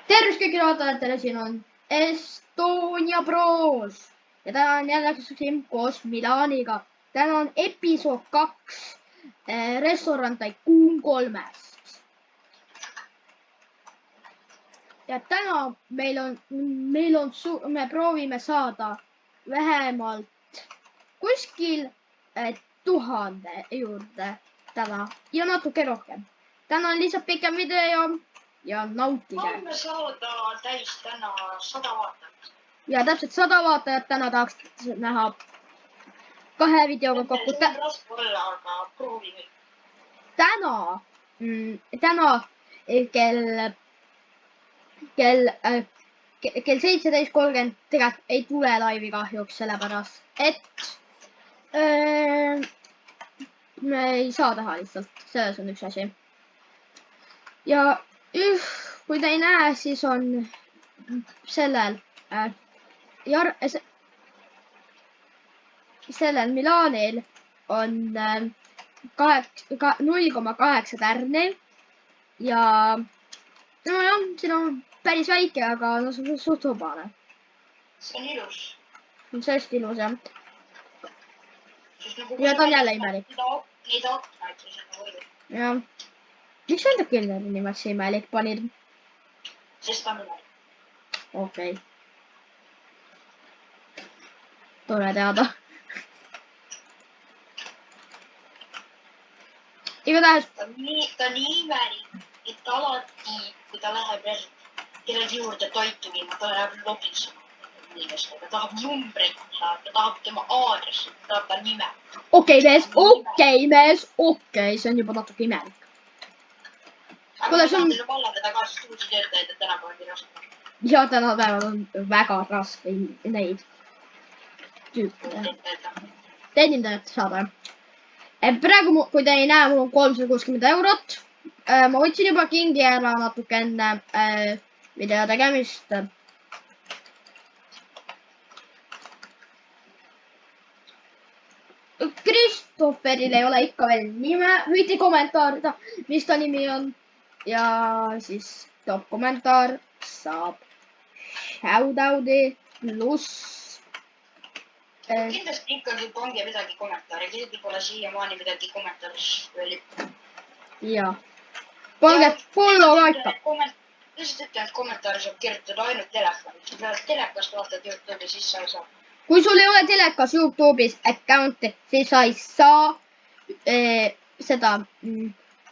Tervist kõigile vaatajatele, siin on Estonia Bros. Ja täna on jälle siin koos Milaniga. Täna on episood 2 Restaurant Tycoon 3-st. Ja täna me proovime saada vähemalt kuskil 1000 juurde täna ja natuke rohkem. Täna on lihtsalt pikem video. Ja nautige. Homme saada täis täna 100 vaatajat. Ja täpselt 100 vaatajat täna tahaks näha 2 videoga kokku. See on raske olla, aga proovime. Täna kell 17:30 tegelikult ei tule laivi kahjuks, sellepärast et me ei saa teha lihtsalt. Selles on üks asi. Ja kui te ei näe, siis on sellel Milanil on 0,8 tärni ja no jah, siin on päris väike, aga no see on suht hubane. See on ilus. See on hästi ilus jah. Nagu ja ta on jälle imelik. Neid aknaid siis on nagu ilus. Jah. Miks sa enda Killeri nimeks imelik panid? Sest ta on imelik. Okei. Tore teada. Igatahes. Ta on nii imelik, et alati, kui ta läheb kellegi juurde toitu viima, ta läheb lobisema inimestega, tahab numbreid, ta tahab tema aadressi, ta tahab ta nime. Okei, mees, see on juba natuke imelik. Aga ma tahan teile vallata tagasi uusi töötajaid, et tänapäeval on raske. Ja tänapäeval on väga raske neid teenindajat saada. Praegu, kui te ei näe, mul on 360 eurot. Ma võtsin juba kingi ära natuke enne video tegemist. Kristofferil ei ole ikka veel nime. Võite kommentaarida, mis ta nimi on. Ja siis top kommentaar saab shoutout'i pluss. Kindlasti ikkagi pange midagi kommentaari. Keegi pole siiamaani midagi kommentaaris veel. Ja. Pange follow laika. Lihtsalt ütlen, et kommentaari saab kirjutada ainult telefonis. Kui sa telekast vaatad YouTube'i, siis sa ei saa. Kui sul ei ole telekas YouTube'is account'i, siis sa ei saa seda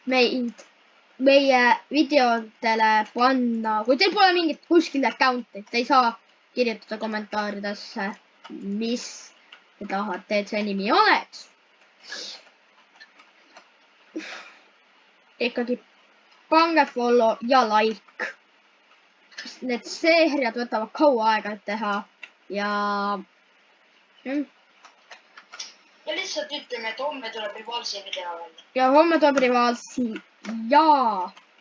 meie videotele panna. Kui teil pole mingit kuskil account'i, te ei saa kirjutada kommentaaridesse, mis te tahate, et see nimi oleks. Ikkagi pange follow ja like. Need seeriad võtavad kaua aega teha ja lihtsalt ütleme, et homme tuleb Rivalsi video välja. Ja homme tuleb Rivalsi ja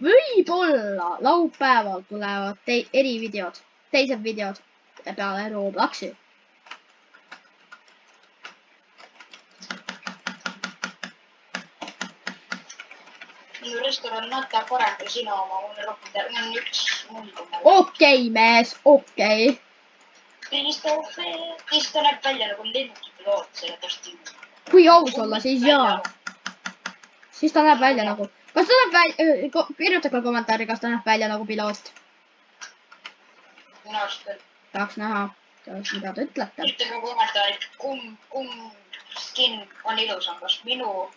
võib-olla laupäeval tulevad erivideod, teised videod peale Robloxi. Minu restoran näitab parem kui sina oma, mul on rohkem, on üks muldu. Okei, mees, okei. Kristoffer, siis ta näeb välja nagu lennukipiloot, selle tõesti. Kui aus olla, siis jaa. Siis ta näeb välja nagu. Kas ta näeb välja, kirjutage kommentaari, kas ta näeb välja nagu piloot. Minu arust küll. Tahaks näha, mida te ütlete. Kirjutage kommentaarid, kumb skin on ilusam, kas minu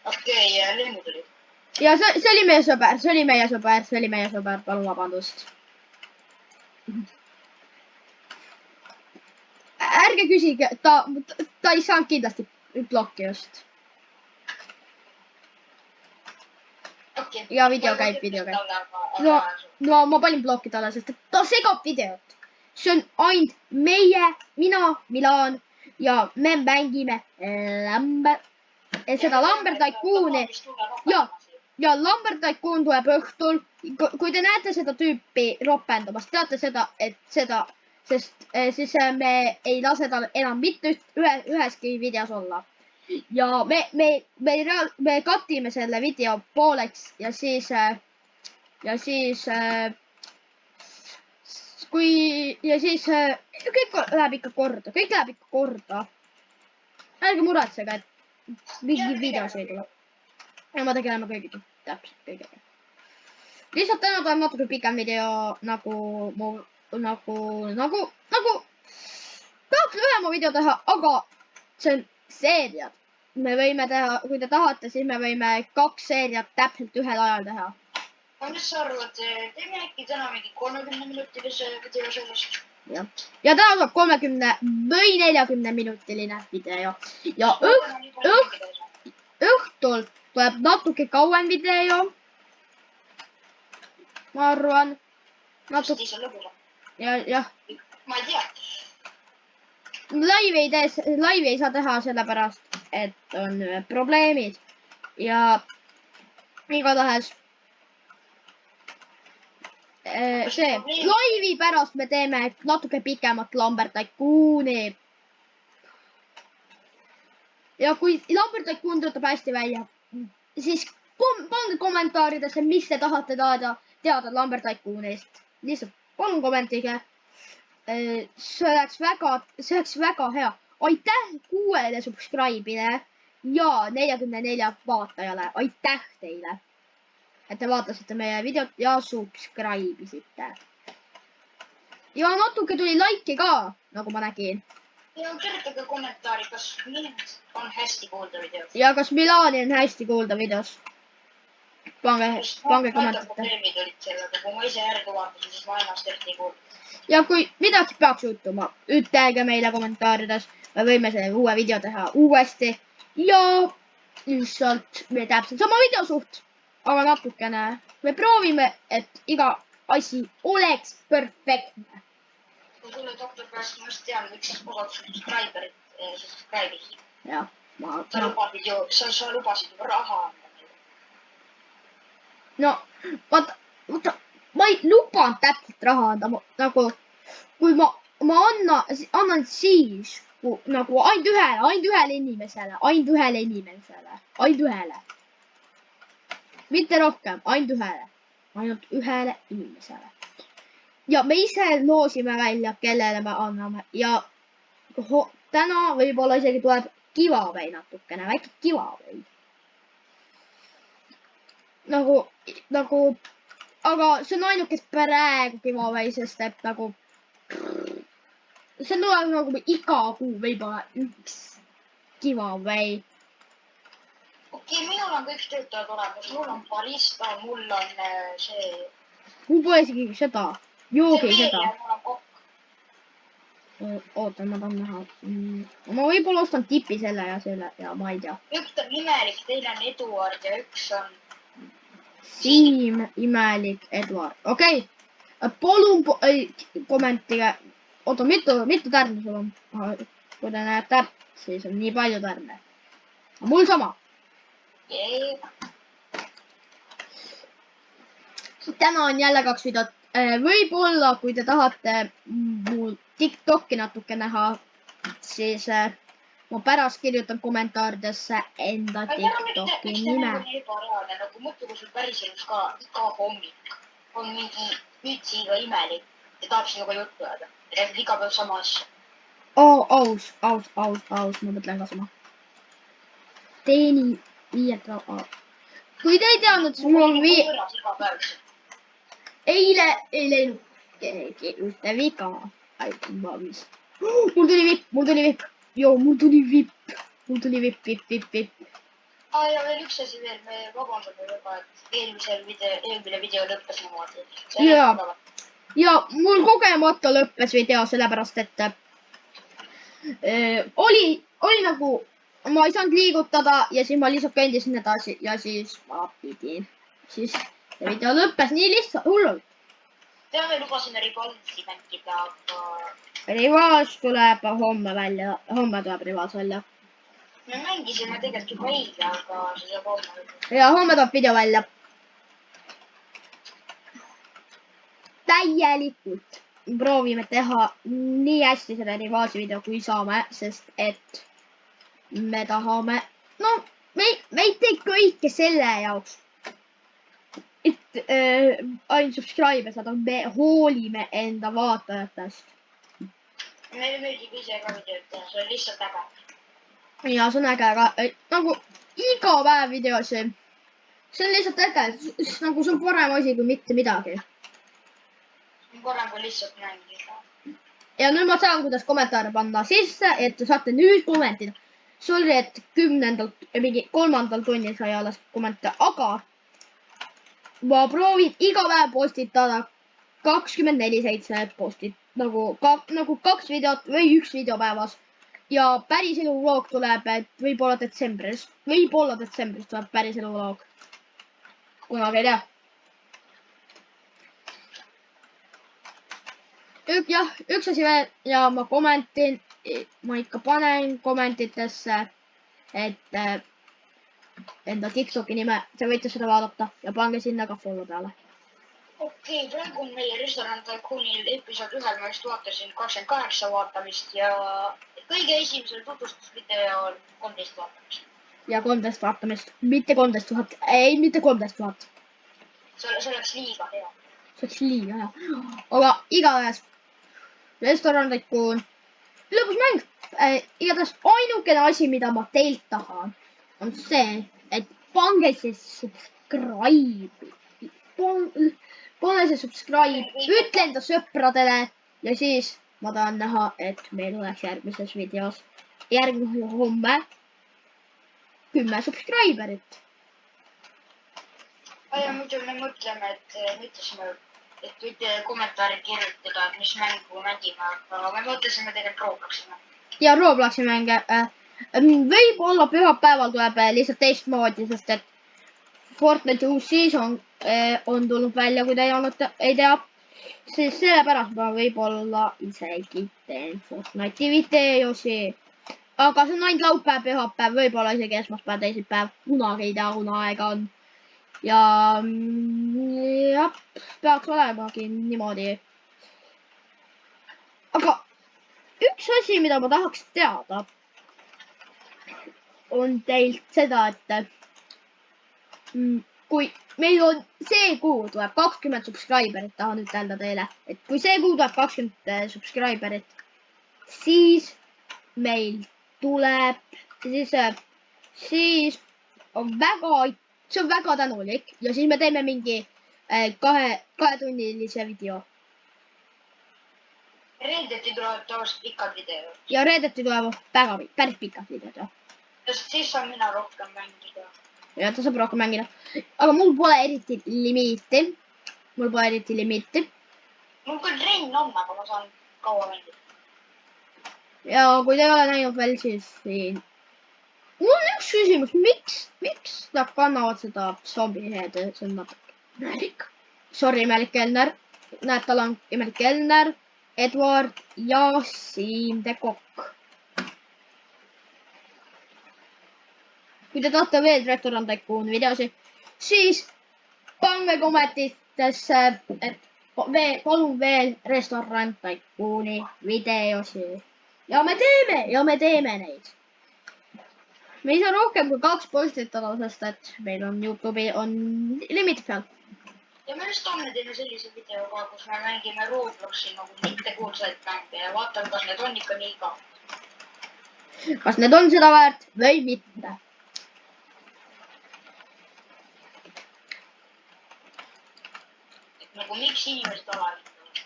lennu tuli. Ja see oli meie sõber, palun vabandust. Ärge küsige, ta ei saanud kindlasti blokki just. Ja video käib. No ma panin blokki talle, sest ta segab videot. See on ainult mina, Milan ja me mängime seda Lambert Tycooni. Ja Lambert Tycoon tuleb õhtul. Kui te näete seda tüüpi ropendamast, teate seda, sest siis me ei lase tal enam mitte üheski videos olla. Ja me katime selle video pooleks ja siis ja siis kõik läheb ikka korda, kõik läheb ikka korda. Ärge muretsege, et mingi videos ei tule. Ja ma tegeleme kõigiga, täpselt kõigega. Lihtsalt täna tuleb natuke pikem video, tahaks lühema video teha, aga see on seeriad. Me võime teha, kui te tahate, siis me võime 2 seeriat täpselt ühel ajal teha. Mis sa arvad, teeme äkki täna mingi 30-minutilise video sellest? Ja täna tuleb 30 või 40-minutiline video. Ja õhtul tuleb natuke kauem video. Ma arvan. Siis on lõbus. Jah. Ma ei tea. Laivi ei saa teha sellepärast, et on probleemid. Ja igatahes see laivi pärast me teeme natuke pikemat Lambert Tycooni. Ja kui Lambert Tycoon töötab hästi välja, siis pange kommentaaridesse, mis te tahate teada Lambert Tycoonist. Lihtsalt palun kommentige. See oleks väga hea. Aitäh 6 subscribe'ile ja 44 vaatajale. Aitäh teile, et te vaatasite meie videot ja subscribe isite. Ja natuke tuli like'i ka, nagu ma nägin. Ja kirjutage kommentaari, kas mind on hästi kuulda videos. Ja kas Milani on hästi kuulda videos. Pange kommentaari. Probleemid olid sellega, kui ma ise järgi vaatasin, siis ma ennast eriti ei kuulda. Ja kui midagi peaks juhtuma, ütelge meile kommentaarides. Me võime selle uue video teha uuesti. Ja lihtsalt me täpselt sama video suht. Aga natukene me proovime, et iga asi oleks perfektne. Kui sulle doktor pääst, ma just tean, miks siis osad subscriberid subscribe'is. Jah. Sa lubasid ju raha anda meile. No, vaata, ma ei lubanud täpselt raha anda, nagu, kui ma annan siis, nagu ainult ühele inimesele. Mitte rohkem, ainult ühele inimesele. Ja me ise loosime välja, kellele me anname. Ja täna võib-olla isegi tuleb giveaway natukene, väike giveaway. Nagu, aga see on ainukest praegu giveaway, sest et nagu, see tuleb nagu iga kuu võib-olla üks giveaway. Okei, minul on kõik töötajad olemas. Mul on barista, mul on see... Mul pole isegi seda. Joogi seda. See mul on kokk. Oota, ma tahan näha. Ma võib-olla ostan tipi selle ja ma ei tea. Üks on imelik, teine on Eduard ja üks on... Siim, imelik, Eduard. Okei. Palun kommentige. Oota, mitu tärne sul on? Kui te näed tärt, siis on nii palju tärne. Mul sama. Täna on jälle 2 videot. Võib-olla, kui te tahate mul TikTok'i natuke näha, siis ma pärast kirjutan kommentaaridesse enda TikTok'i nime. Nagu mõtle, kui sul päriselus ka iga hommik on mingi mütsiga imelik ja tahab sinuga juttu öelda. Räägid iga päev sama asja. Aus, ma mõtlen ka sama. Teeni 5 raha. Kui te ei teadnud, siis mul on eile ei leidnud keegi ühte viga. Mul tuli vipp. Joo, mul tuli vipp. Ja veel üks asi veel, me vabandame juba, et eelmine video lõppes niimoodi. Ja mul kogemata lõppes video, sellepärast, et oli nagu, ma ei saanud liigutada ja siis ma lihtsalt kõndisin edasi ja siis ma pidin. Siis see video lõppes nii lihtsalt, hullult. Me lubasime Rivalsi mängida, aga... Rivals tuleb homme välja, homme tuleb Rivals välja. Me mängisime tegelikult juba eile, aga see saab homme. Ja homme tuleb video välja. Täielikult proovime teha nii hästi selle Rivalsi video, kui saame, sest et me tahame, no me ei tee kõike selle jaoks. ainult subscribe saada, me hoolime enda vaatajatest. meile meeldib ise ka videot teha, see on lihtsalt äge. Ja see on äge, aga nagu iga päev videosi. See on lihtsalt äge, nagu see on parem asi kui mitte midagi. Parem kui lihtsalt mängida. Ja nüüd ma tean, kuidas kommentaare panna sisse, et te saate nüüd kommentida. Sorry, et 10. mingi 3. tunnil sai alles kommentaare, aga ma proovin iga päev postitada 24/7 postit, nagu 2 videot või 1 video päevas. Ja päriselu vlog tuleb võib-olla detsembris tuleb päriselu vlog. Kunagi ei tea. Jah, üks asi veel ja ma kommentin, ma ikka panen kommentitesse, et enda TikToki nime, te võite seda vaadata ja pange sinna ka follow peale. Okei, praegu on meie Restoran Tycoonil episood 1, ma just vaatasin 28 vaatamist ja kõige esimesel tutvustusvideol 13 vaatamist. Ja 13 vaatamist, mitte 13 000, ei, mitte 13 000. See oleks liiga hea. See oleks liiga hea. Aga igatahes Restoran Tycoon, lõbus mäng. Igatahes ainukene asi, mida ma teilt tahan, on see, et pange see subscribe. Pane see subscribe, ütle enda sõpradele ja siis ma tahan näha, et meil oleks järgmises videos, homme 10 subscriberit. Ja muidu me mõtleme, et võite kommentaari kirjutada, et mis mängu mängime, aga me mõtlesime tegelikult Robloxi mängu. Ja Robloxi mänge võib-olla pühapäeval tuleb lihtsalt teistmoodi, sest et Fortnite uus season on tulnud välja, kui te ei tea. Siis sellepärast ma võib-olla isegi teen Fortnite'i videosi. Aga see on ainult laupäev, pühapäev, võib-olla isegi esmaspäev, teisipäev. Kunagi ei tea, kuna aega on. Ja jah, peaks olemagi niimoodi. Aga üks asi, mida ma tahaks teada, on teilt seda, et kui meil on see kuu tuleb 20 subscriberit, tahan ütelda teile, et kui see kuu tuleb 20 subscriberit, siis meil tuleb, siis on see on väga tänulik ja siis me teeme mingi 2-tunnilise video. Reedeti tulevad tavaliselt pikad videod. Ja reedeti tulevad päris pikad videod. Siis saan mina rohkem mängida. Ja ta saab rohkem mängida. Aga mul pole eriti limiiti. Mul küll trenn on, aga ma saan kaua mängida. Ja kui te ei ole näinud veel, siis siin. Mul on üks küsimus, miks nad kannavad seda zombiheede, see on natuke imelik. Sorry, imelik Kelner. Näed, tal on imelik Kelner, Edward ja Siim de Kokk. Kui te tahate veel Restoran Tycoon videosi, siis pange kommentitesse, et palun veel Restoran Tycooni videosi. Ja me teeme neid. Me ei saa rohkem kui 2 postitada, sest et meil on YouTube'i on limit peal. Ja me just homme teeme sellise videoga, kus me mängime Robloxi nagu mitte kuulsaid mänge ja vaatame, kas need on ikka nii ka. Kas need on seda väärt või mitte? Nagu miks inimesed alalikud?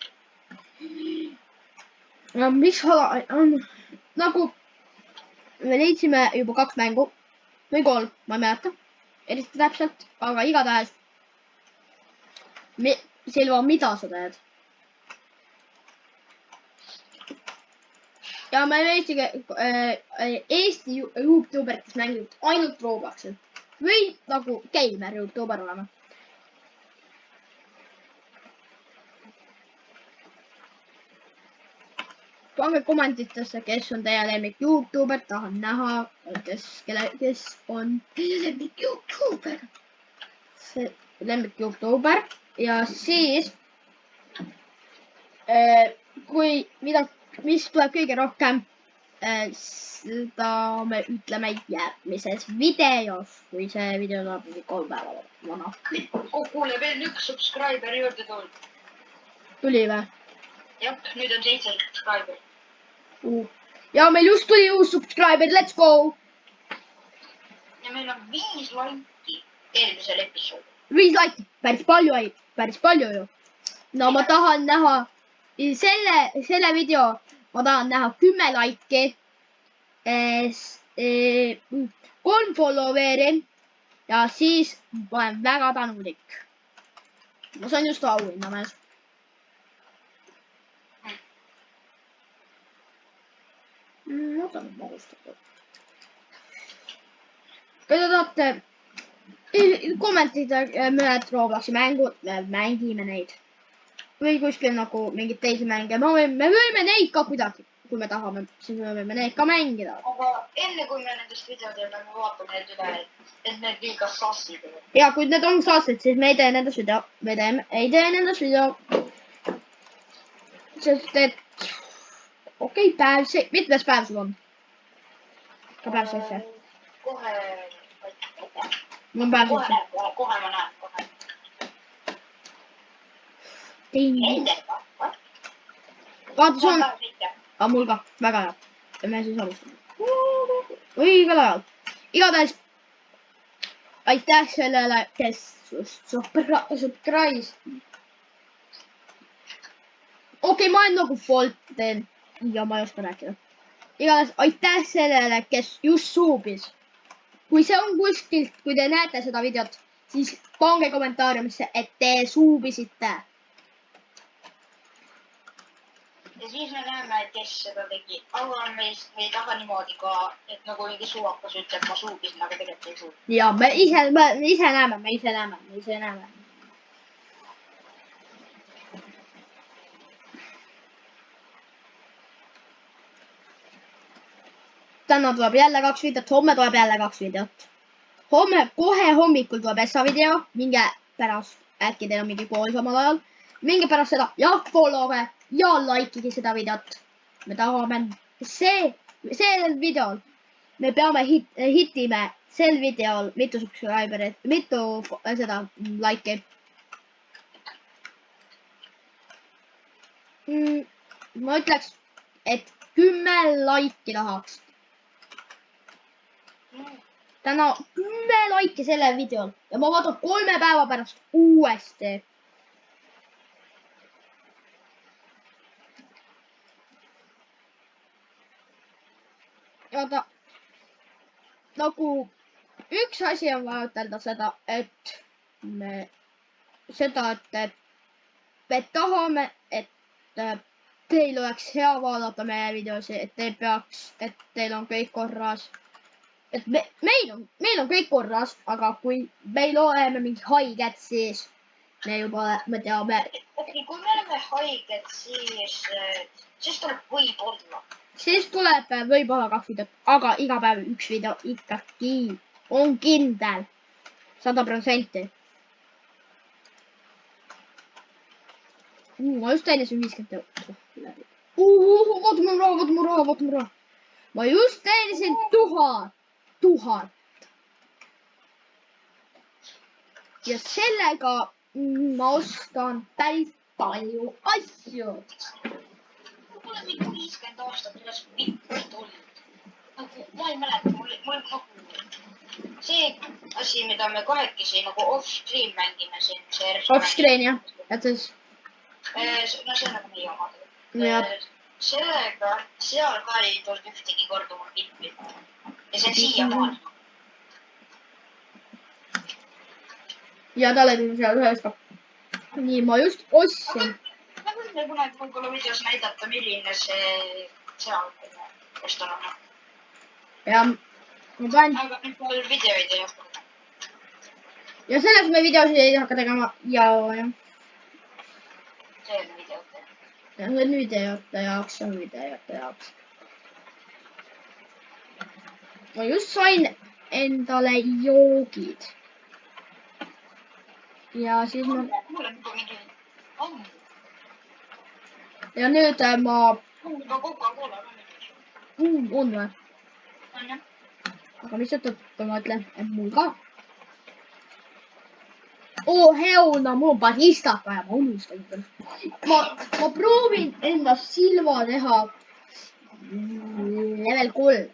No miks on? Nagu me leidsime juba 2 mängu või 3, ma ei mäleta eriti täpselt, aga igatahes Silva, mida sa teed? Ja me leidsime Eesti YouTuber, kes mängib ainult Robloxi või nagu Gamer YouTuber olema. Pange kommentitesse, kes on teie lemmik YouTuber, tahan näha, kes on teie lemmik YouTuber. See lemmik YouTuber ja siis kui mis tuleb kõige rohkem seda me ütleme järgmises videos, kui see video tuleb mingi 3 päeva vana. Kuule, veel üks subscriber juurde tulnud. Tuli või? Jah, nüüd on 7 subscriber. Ja meil just tuli uus subscriber, let's go! Ja meil on 5 laiki eelmisel episoodil. 5 laiki, päris palju ju. No ma tahan näha selle video, ma tahan näha 10 laiki, 3 followeri ja siis ma olen väga tänulik. Ma sain just auhinna mees. Otan magustatud. Kui te tahate kommentida mõned Robloxi mängud, me mängime neid. Või kuskil nagu mingid teisi mänge. Me võime neid ka kuidagi, kui me tahame, siis me võime neid ka mängida. Aga enne kui me nendest videodele me vaatame need üle, et need liiga sassid. Ja kui need on sassid, siis me ei tee nendest video. Me ei tee nendest video. Sest et okei, päev, mitmes päev sul on? Ka päev seitse. Kohe. Mul on päev seitse. Kohe ma näen, kohe. Vaata, see on... Aga mul ka, väga hea. Ja me siis alustame. Õigel ajal. Igatahes aitäh sellele, kes subscribe'is. Okei, ma olen nagu fault teen. Ja ma ei oska rääkida. Igatahes aitäh sellele, kes just suubis. Kui see on kuskilt, kui te näete seda videot, siis pange kommentaariumisse, et te suubisite. Ja siis me näeme, kes seda tegi. Aga me ei taha niimoodi ka, et nagu mingi suvakas ütleb, ma suubisin, aga tegelikult ei suubi. Ja me ise näeme. Täna tuleb jälle 2 videot, homme tuleb jälle 2 videot. Homme, kohe hommikul tuleb Essa video, minge pärast, äkki teil on mingi kool samal ajal. Minge pärast seda ja follow'e ja likeige seda videot. Me tahame sel videol, me peame hitime sel videol mitu subscriberit, mitu seda like'i. Ma ütleks, et 10 like'i tahaks. Täna 10 like'i sellel videol ja ma vaatan 3 päeva pärast uuesti. Ja nagu üks asi on vaja ütelda seda, et me tahame, et teil oleks hea vaadata meie videosi, et teil on kõik korras. Et meil on kõik korras, aga kui meil oleme mingi haiged, siis me teame. Okei, kui me oleme haiged, siis tuleb võib-olla. Siis tuleb võib-olla 2 videot, aga iga päev 1 video ikkagi on kindel. 100%. Ma just teenisin 50 €. Vaata mu raha. Ma just teenisin 1000. Ja sellega ma ostan päris palju asju. Mul on mingi 50 aastat üles pikalt olnud. Ma ei mäleta, mul nagu see asi, mida me kahekesi nagu off-screen mängime siin. Off-screen jah, et siis. No see on nagu meie oma. Sellega, seal ka ei tulnud ühtegi korda mul pippi. Ja see on siiamaani. Ja ta läbi seal ühes ka. Nii, ma just ostsin. Me võime kunagi võib-olla videos näidata, milline see seal restoran on. Ja ma panen. Aga nüüd mul videoid ei hakka. Ja selles me videosid ei hakka tegema. Ja. See on videote. Ja see on videote jaoks. Ma just sain endale joogid. Ja siis ma... Mul on juba mingi ammu. Ja nüüd ma... Juba Coca-Cola. on või? On jah. Aga mis juhtub, kui ma ütlen, et mul ka? Oh hell no, mul on baristat vaja, ma unustan küll. Ma proovin enda silma teha level 3.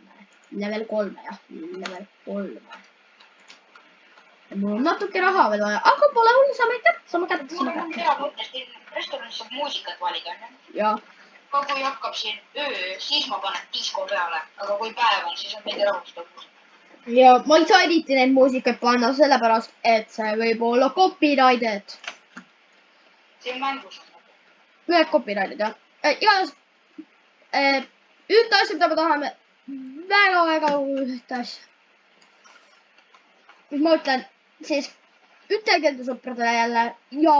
Level 3, jah. Level 3. Mul on natuke raha veel vaja, aga pole hullu, saame kätte. Mul on hea mõte, siin restoranis saab muusikat valida, on ju? Ja. Aga kui hakkab siin öö, siis ma panen disko peale, aga kui päev on, siis on veidi rahustav muusika. Ja ma ei saa eriti neid muusikaid panna sellepärast, et see võib olla copyrighted. See on mängus. Ühed copyrightid, jah. Igatahes, ühte asja, mida me tahame, väga ühte asja. Mis ma ütlen, siis ütelge enda sõpradele jälle ja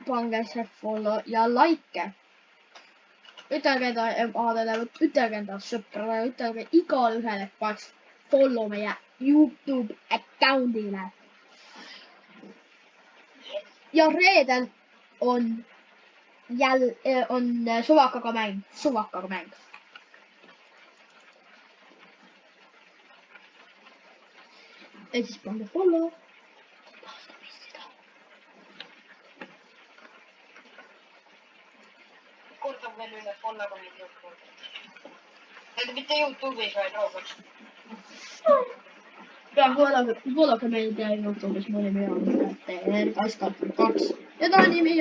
pange see follow ja like. Ütelge enda emadele, ütelge enda sõpradele, ütelge igale ühele, et paneks follow meie YouTube account'ile. Ja reedel on suvakaga mäng. Ja siis pange follow. Kordan veel üle follow meid YouTube'is. Aga mitte YouTube'is, vaid Roblox. Ja vaadake meid YouTube'is, mu nimi on TR22 ja ta nimi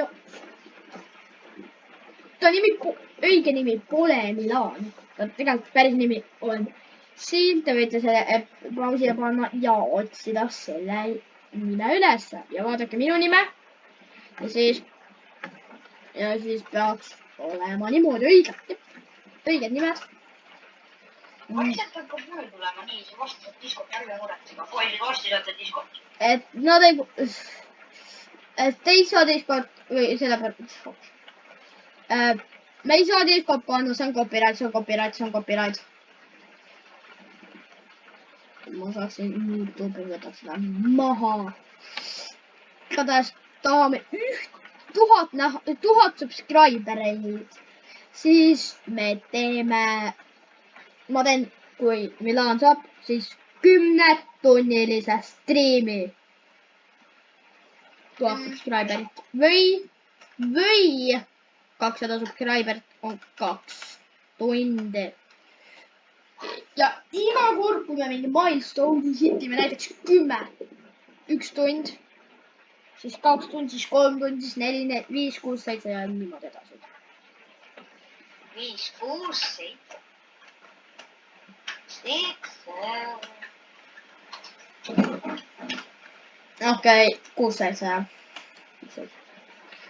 õige nimi pole Milan. Ta tegelikult päris nimi on siin, te võite selle pausile panna ja otsida selle nime üles ja vaadake minu nime ja siis peaks olema niimoodi õiged nimed. Vaikselt hakkab öö tulema nii, see vastu saab diskot jälle muretsema. Varsti saate diskot. Et nad ei saa diskot või sellepärast. Me ei saa diskot panna, see on copyright. Ma saaksin YouTube'i võtaks seda maha. Igatahes tahame 1000 subscribereid. Siis me teeme... Ma teen, kui Milan saab, siis 10-tunnilise striimi. 1000 subscriberit või 200 subscriberit on 2 tundi. Ja iga kord, kui me mingi milestone'i hitime, näiteks 10, 1 tund, siis 2 tundi, siis 3 tundi, siis 4, 5, 6, 7 ja niimoodi edasi. 5, 6, 7. Okei, 6-7.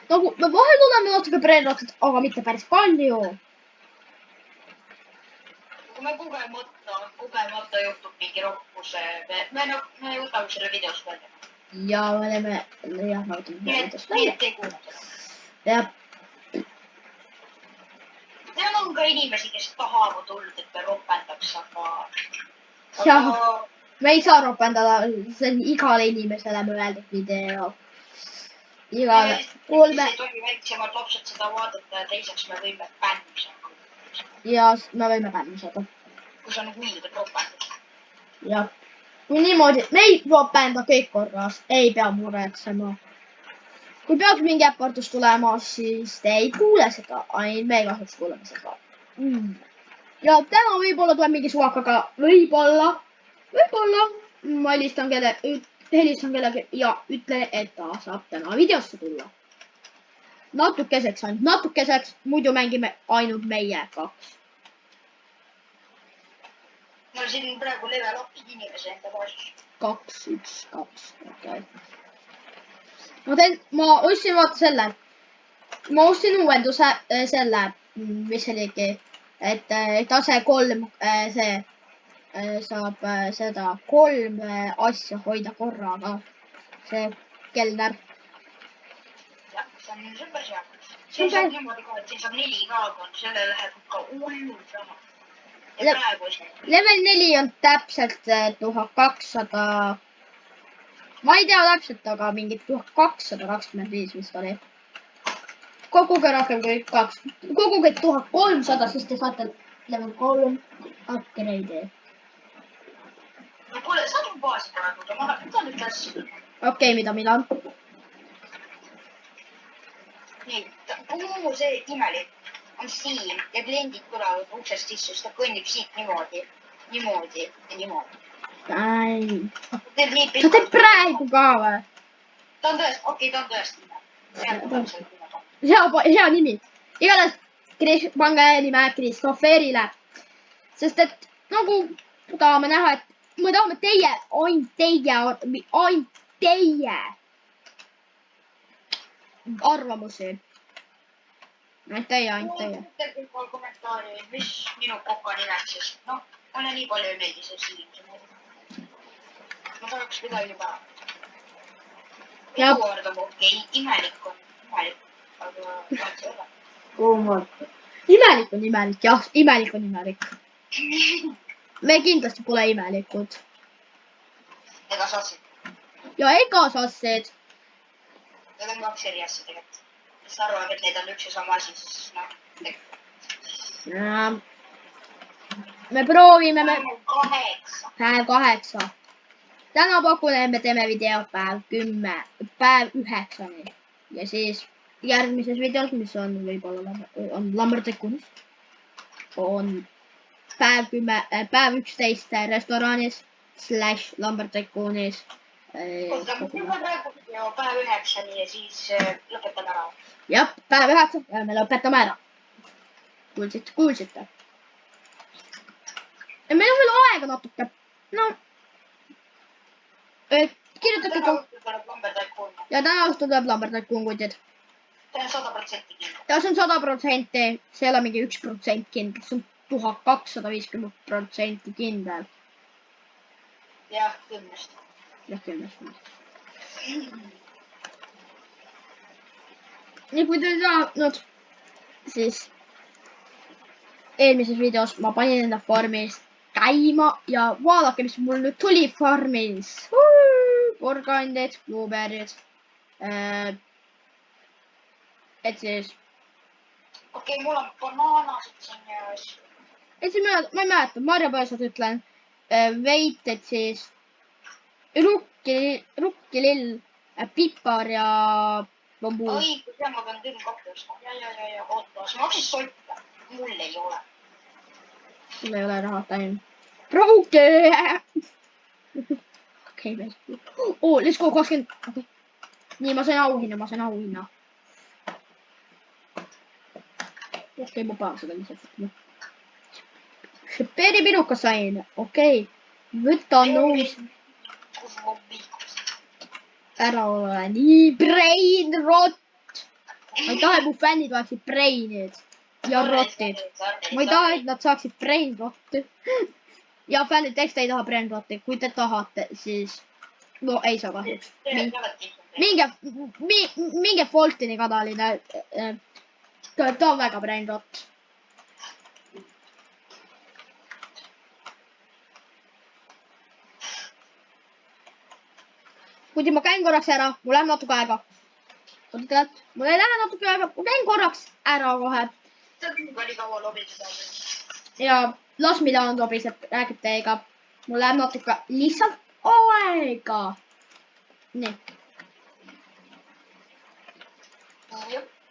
Nagu me vahel oleme natuke preenraksed, aga mitte päris palju. Kui me kogemata juhtub mingi rokkuse, me võtame selle videost välja. Ja me võtame videost välja. Nii, et ei kuule seda. Jah. Seal on ka inimesi, kes tahavad tuld, et me ropendaks, Jah, me ei saa ropendada, see on igale inimesele mõeldud video. Igale 3... ei tohi väiksemad lapsed seda vaadata ja teiseks me võime bänni saada. Ja me võime bänni saada. Kui see on hullud, et ropendada. Jah. Kui niimoodi, me ei ropenda kõik korras, ei pea muretsema. Kui peaks mingi äpardus tulema, siis te ei kuule seda, ainult me kahjuks kuuleme seda. Ja täna võib-olla tuleb mingi suvakaga, võib-olla, ma helistan kellegi ja ütlen, et ta saab täna videosse tulla. Natukeseks, muidu mängime ainult meie 2. No siin praegu level up'id inimese enda baasis. 2, 1, 2, okei. Ma ostsin vaata selle. Ma ostsin uuenduse selle, mis oligi, et tase 3 saab seda 3 asja hoida korraga. See kelner. Jah, see on super hea. Siin saab niimoodi ka, et siin saab 4 ka, selle läheb ka hullult raha. Ja praegu level 4 on täpselt 1200. Ma ei tea täpselt, aga mingit 1225 vist oli. Koguge rohkem kui 2. Koguge 1300, siis te saate level 3. upgrade'i. ma pole, saad mu baasi praegu, aga ma tahan nüüd klassi. Okei, mida? nii, kuhu see imelik on siin ja kliendid tulevad uksest sisse, siis ta kõnnib siit niimoodi ja niimoodi. Ai. teeb nii sa teed pikalt. praegu ka või? ta on tõesti. hea nimi. igatahes pange nime Christopherile. Sest et nagu tahame näha, et me tahame ainult teie arvamusi. ainult teie. ütelge kommentaari, mis minu koka nimeks, sest noh, mulle nii palju ei meeldi see siin. ma tahaks midagi päeva. Eduard on okei, imelik on imelik, aga tahaks ei ole. Imelik, jah, imelik on imelik. me kindlasti pole imelikud. ega sassid. ja ega sassid. Need on kaks eri asja tegelikult. kes arvavad, et need on üks ja sama asi, siis noh. me proovime. Päev 8. täna pakun, et me teeme video päev 10, päev 9-ni. ja siis järgmises videos, mis on võib-olla on Lambertikunis, on päev 10, päev 11 restoraanis / Lambertikunis. oota, me teeme praegu video päev 9-ni ja siis lõpetame ära. jah, päev 9 ja me lõpetame ära. kuulsite? ja meil on veel aega natuke. no. kirjutage ka. ja täna õhtul tuleb Lambertikuun kutid. see on 100% kindel. ja see on 100%, see ei ole mingi 1% kindel, see on 1250% kindel. jah, 10-st. jah, 10-st. nii kui te ei saanud, siis eelmises videos ma panin enda farmis käima ja vaadake, mis mul nüüd tuli farmis. porgandid, blueberry'd. et siis. okei, mul on banaanasid siin ja asju. et siis ma ei mäleta, marjapõõsad ütlen. veit, et siis rukkilill, pipar ja bambuus. õigus, ja ma pean küll kokku ostma. ja, oota, see maksis solte. mul ei ole. sul ei ole raha, Taim. Prouke! okei, meil. let's go 20. Okay. nii, ma sain auhinna. okei, ma panen seda lihtsalt. Peri-piruka sain, okei. võtan uus. ära ole nii brain rot. ma ei taha, et mu fännid oleksid brain'id ja rotid. ma ei taha, et nad saaksid brain rotti. ja fännid, eks te ei taha brain rotti. kui te tahate, siis no ei saa kahjuks. minge Foltini kanalile. ta on väga brain rot. kuigi ma käin korraks ära, mul läheb natuke aega. mul ei lähe natuke aega, ma käin korraks ära kohe. nii kaua lobiseda. ja las mida on lobiseb, räägib teiega. mul läheb natuke lihtsalt aega. nii.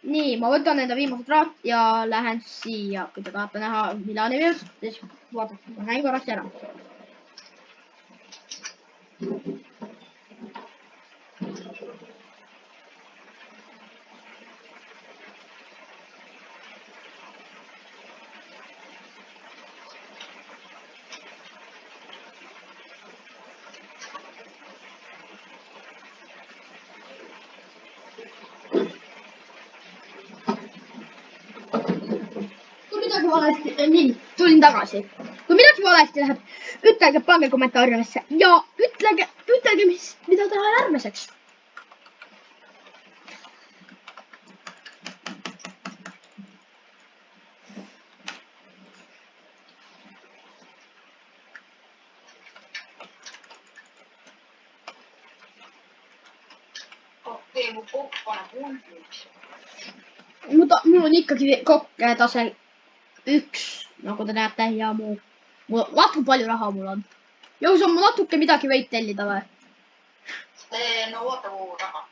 nii, ma võtan enda viimased raad ja lähen siia. kui te tahate näha, millal nimi on, siis vaadake, ma käin korraks ära. valesti, nii, tulin tagasi. kui midagi valesti läheb, ütelge, pange kommentaaridesse ja ütelge, mida teha järgmiseks. okei, mu kokk paneb hulluks. mul on ikkagi kokk tase 1, nagu te näete, ja mu mul natuke palju raha mul on. Jõus on mul natuke midagi võid tellida või? No oota, kuhu raha.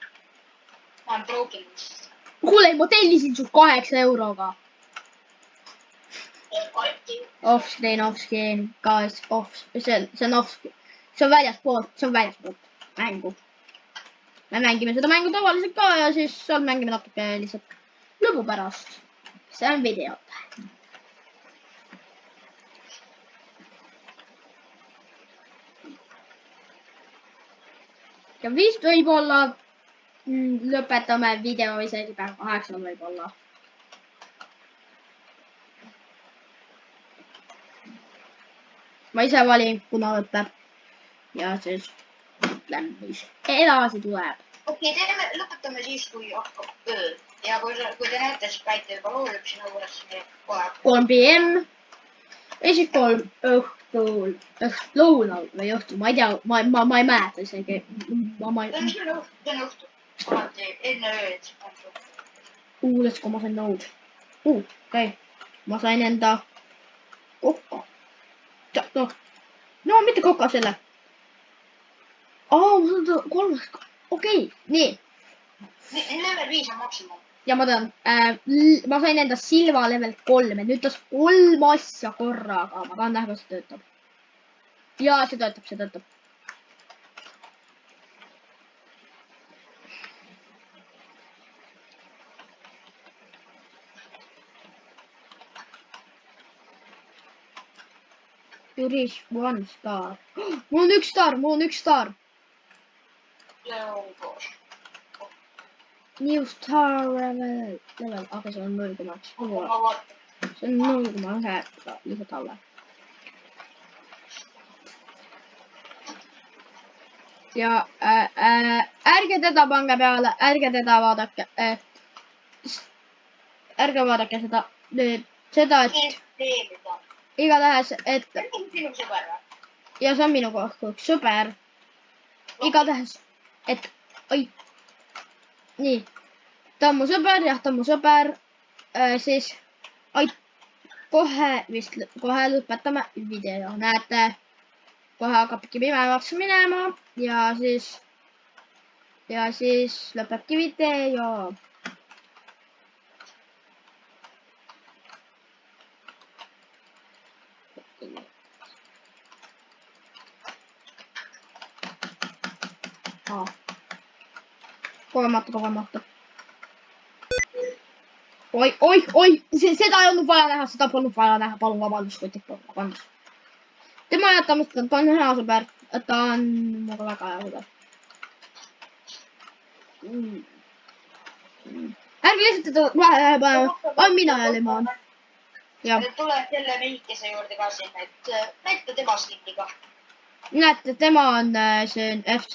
Ma olen proovinud. Kuule, ma tellisin sul 8 euroga. Off-screen, guys, see on off-screen. See on väljaspoolt mängu. Me mängime seda mängu tavaliselt ka ja siis seal mängime natuke lihtsalt lõbu pärast. See on video. Ja vist võib-olla lõpetame video isegi päev 8 võib-olla. Ma ise valin, kuna lõpeb. Ja siis lähen, mis edasi tuleb. Okei, lõpetame siis, kui hakkab öö. Ja kui te näete, siis päike juba loolib sinu juures kohe. 3 PM. Ja siis 3 õhtul, lõunal või õhtul, ma ei tea, ma ei mäleta isegi. See on õhtul. Alati enne ööd. Let's go, ma sain nõud. Okei. Ma sain enda kokka. No, mitte kokka selle. Ma saan seda 3. Okei, nii. Level 5 on maksimum. Ja ma tean, ma sain enda Silva level 3, nüüd tas 3 asja korraga. Ma tahan näha, kas see töötab. Ja see töötab. You reach 1 star. Mul on 1 star. New star level. Aga see on 0,1. See on 0,1 lihtsalt alla. Ja ärge teda pange peale, ärge teda vaadake. Ärge vaadake seda, et igatahes, et ja see on minu kohk sõber. Igatahes, et nii, ta on mu sõber, jah, ta on mu sõber. Siis kohe lõpetame video, näete, kohe hakkabki pimemaks minema ja siis lõpebki video. Kogemata. Oi, seda ei olnud vaja näha, seda polnud vaja näha, palun vabandust, vabandust. Tema jätamist, ta on hea sõber, ta on mulle väga hea sõber. Ärge lihtsalt teda vahe panema, mina ja Limon. Tuleb selle mehikese juurde ka sinna, et näita tema skinniga. Näete, tema on see FC.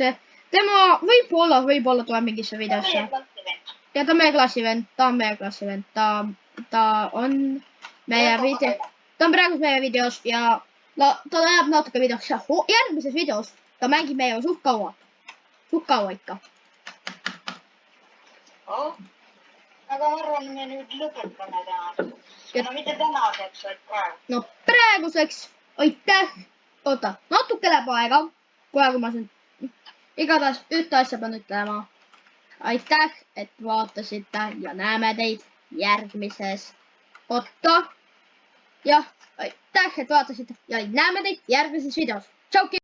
Tema võib-olla tuleb mingisse videosse. Ja ta on meie klassivend, ta on meie video. Ta on praegu meie videos ja ta läheb natuke videoks ja järgmises videos ta mängib meie suht kaua ikka. Aga ma arvan, me nüüd lõpetame täna. No mitte tänaseks, vaid praegu. No praeguseks, aitäh. Oota, natuke läheb aega. Kohe, kui ma siin igatahes ühte asja pean ütlema. Aitäh, et vaatasite ja näeme teid järgmises. Oota. Jah, aitäh, et vaatasite ja näeme teid järgmises videos. Tšauki!